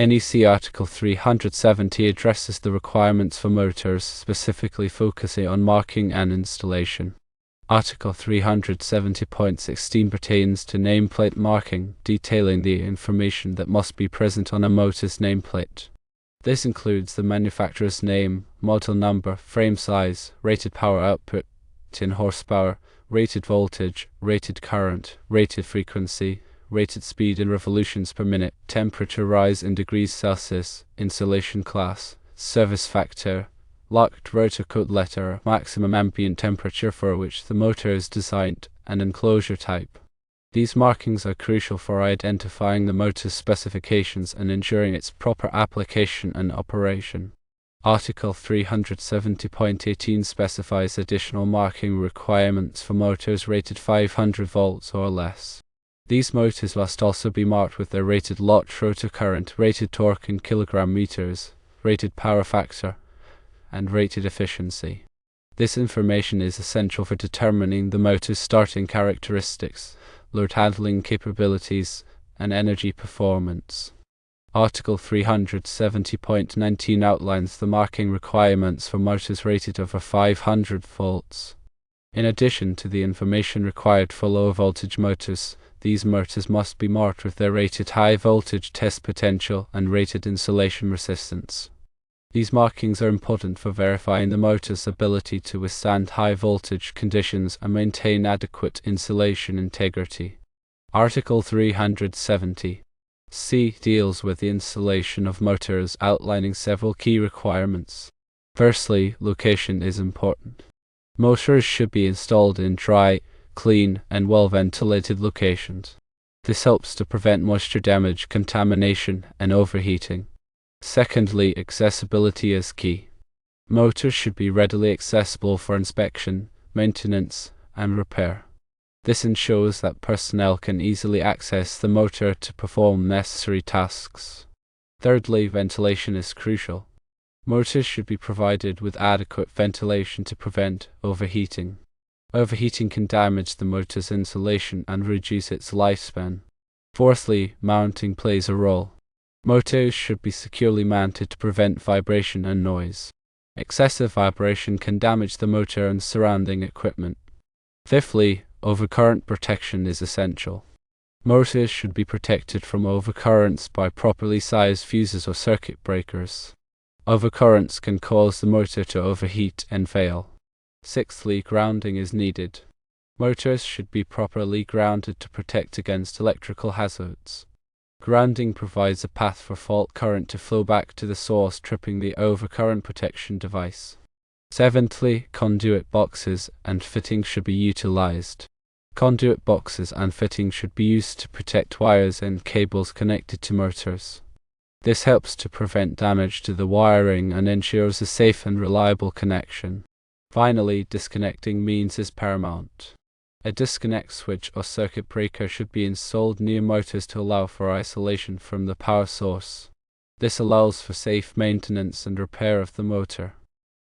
NEC Article 370 addresses the requirements for motors, specifically focusing on marking and installation. Article 370.16 pertains to nameplate marking, detailing the information that must be present on a motor's nameplate. This includes the manufacturer's name, model number, frame size, rated power output in horsepower, rated voltage, rated current, rated frequency, rated speed in revolutions per minute, temperature rise in degrees Celsius, insulation class, service factor, locked rotor code letter, maximum ambient temperature for which the motor is designed, and enclosure type. These markings are crucial for identifying the motor's specifications and ensuring its proper application and operation. Article 370.18 specifies additional marking requirements for motors rated 500 volts or less. These motors must also be marked with their rated locked rotor current, rated torque in kilogram meters, rated power factor, and rated efficiency. This information is essential for determining the motor's starting characteristics, load handling capabilities, and energy performance. Article 370.19 outlines the marking requirements for motors rated over 500 volts. In addition to the information required for low voltage motors, these motors must be marked with their rated high voltage test potential and rated insulation resistance. These markings are important for verifying the motor's ability to withstand high voltage conditions and maintain adequate insulation integrity. Article 370. C deals with the installation of motors, outlining several key requirements. Firstly, location is important. Motors should be installed in dry, clean, and well-ventilated locations. This helps to prevent moisture damage, contamination, and overheating. Secondly, accessibility is key. Motors should be readily accessible for inspection, maintenance, and repair. This ensures that personnel can easily access the motor to perform necessary tasks. Thirdly, ventilation is crucial. Motors should be provided with adequate ventilation to prevent overheating. Overheating can damage the motor's insulation and reduce its lifespan. Fourthly, mounting plays a role. Motors should be securely mounted to prevent vibration and noise. Excessive vibration can damage the motor and surrounding equipment. Fifthly, overcurrent protection is essential. Motors should be protected from overcurrents by properly sized fuses or circuit breakers. Overcurrents can cause the motor to overheat and fail. Sixthly, grounding is needed. Motors should be properly grounded to protect against electrical hazards. Grounding provides a path for fault current to flow back to the source, tripping the overcurrent protection device. Seventhly, conduit boxes and fittings should be utilized. Conduit boxes and fittings should be used to protect wires and cables connected to motors. This helps to prevent damage to the wiring and ensures a safe and reliable connection. Finally, disconnecting means is paramount. A disconnect switch or circuit breaker should be installed near motors to allow for isolation from the power source. This allows for safe maintenance and repair of the motor.